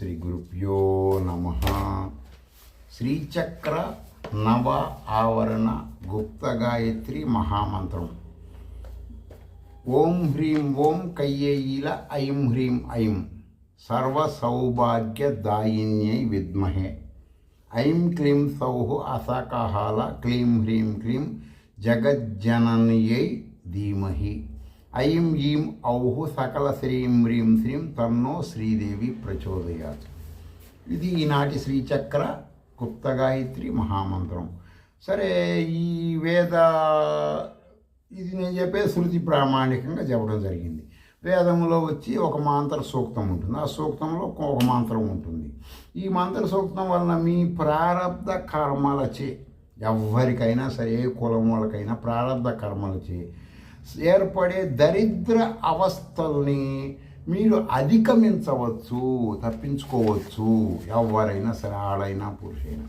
శ్రీ గురుభ్యో నమః. శ్రీచక్ర నవ ఆవరణ గుప్త గాయత్రి మహామంత్రం. ఓం హ్రీం ఓం కయ్యేయిల ఐం హ్రీం ఐం సర్వ సౌభాగ్యదాయిన్యై విద్మహే ఐం క్లీం సౌః అసకహాల క్లీం హ్రీం క్లీం జగజ్జనన్యై ధీమహి ఐం ఈం ఔః సకల శ్రీం హ్రీం శ్రీం తన్నో శ్రీదేవి ప్రచోదయాత్. ఇది ఈనాటి శ్రీచక్ర గుప్త గాయత్రి మహామంత్రం. సరే, ఈ ఇది నేను చెప్పే శృతి ప్రామాణికంగా చెప్పడం జరిగింది. వేదంలో వచ్చి ఒక మంత్ర సూక్తం ఉంటుంది, ఆ సూక్తంలో ఒక మంత్రం ఉంటుంది. ఈ మంత్ర సూక్తం వలన మీ ప్రారబ్ధ కర్మలచే, ఎవరికైనా సరే ఏ కులం వాళ్ళకైనా ప్రారబ్ధ కర్మలచే ఏర్పడే దరిద్ర అవస్థల్ని మీరు అధిగమించవచ్చు, తప్పించుకోవచ్చు. ఎవరైనా సరే, ఆడైనా పురుషైనా.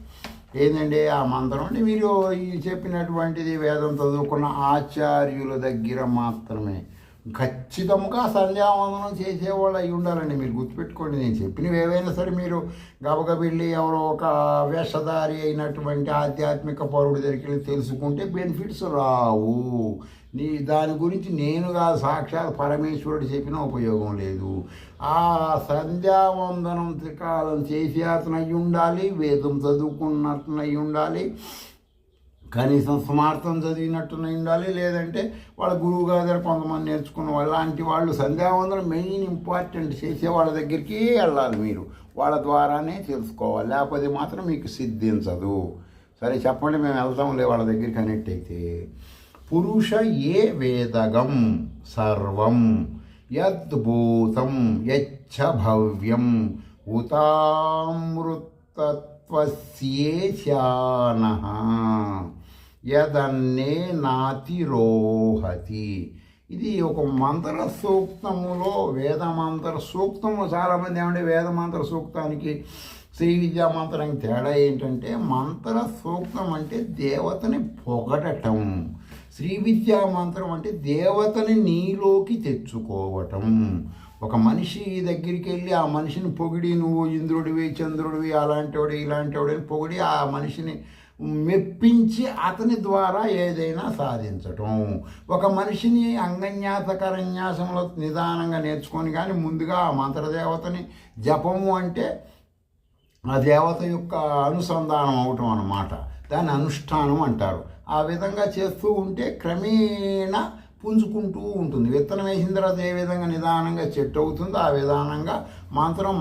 ఏంటంటే ఆ మంత్రం అంటే మీరు ఈ చెప్పినటువంటిది వేదం చదువుకున్న ఆచార్యుల దగ్గర మాత్రమే ఖచ్చితంగా సంధ్యావందనం చేసేవాళ్ళు అయి ఉండాలండి. మీరు గుర్తుపెట్టుకోండి, నేను చెప్పినవి ఏవైనా సరే మీరు గబగబెళ్ళి ఎవరో ఒక వేషధారి అయినటువంటి ఆధ్యాత్మిక పౌరుడి దగ్గరికి వెళ్ళి తెలుసుకుంటే బెనిఫిట్స్ రావు. దాని గురించి నేనుగా సాక్షాత్ పరమేశ్వరుడు చెప్పిన ఉపయోగం లేదు. ఆ సంధ్యావందనం త్రికాలం చేసే అతను అయి ఉండాలి, వేదం చదువుకున్నట్టునై ఉండాలి, కనీసం స్మార్థం చదివినట్టునై ఉండాలి, లేదంటే వాళ్ళ గురువు గారి దగ్గర కొంతమంది నేర్చుకున్న వాళ్ళు లాంటి వాళ్ళు. సంధ్యావందనం మెయిన్ ఇంపార్టెంట్, చేసే వాళ్ళ దగ్గరికి వెళ్ళాలి, మీరు వాళ్ళ ద్వారానే తెలుసుకోవాలి, లేకపోతే మాత్రం మీకు సిద్ధించదు. సరే చెప్పండి, మేము వెళ్తాంలే వాళ్ళ దగ్గరికి అనేట్టయితే. పురుష ఏ వేదగం సర్వం యద్భూతం యచ్చ భవ్యం ఉతామృతత్వస్యేశానః యదన్నే నాతిరోహతి. ఇది ఒక మంత్ర సూక్తములో, వేద మంత్ర సూక్తము. చాలామంది ఏమంటే వేద మంత్ర సూక్తానికి శ్రీ విద్యా మంత్రానికి తేడా ఏంటంటే, మంత్ర సూక్తం అంటే దేవతని పొగడటం, శ్రీ విద్యా మంత్రం అంటే దేవతని నీలోకి తెచ్చుకోవటం. ఒక మనిషి దగ్గరికి వెళ్ళి ఆ మనిషిని పొగిడి, నువ్వు ఇంద్రుడివి, చంద్రుడివి, అలాంటివాడు ఇలాంటివాడు అని పొగిడి ఆ మనిషిని మెప్పించి అతని ద్వారా ఏదైనా సాధించటం. ఒక మనిషిని అంగన్యాస కరన్యాసంలో నిదానంగా నేర్చుకొని కానీ ముందుగా ఆ మంత్రదేవతని జపము అంటే ఆ దేవత యొక్క అనుసంధానం అవటం అన్నమాట, దాన్ని అనుష్ఠానం అంటారు. ఆ విధంగా చేస్తూ ఉంటే క్రమేణా పుంజుకుంటూ ఉంటుంది. విత్తనం వేసిన తర్వాత ఏ విధంగా నిదానంగా చెట్టు అవుతుందో ఆ విధానంగా మంత్రం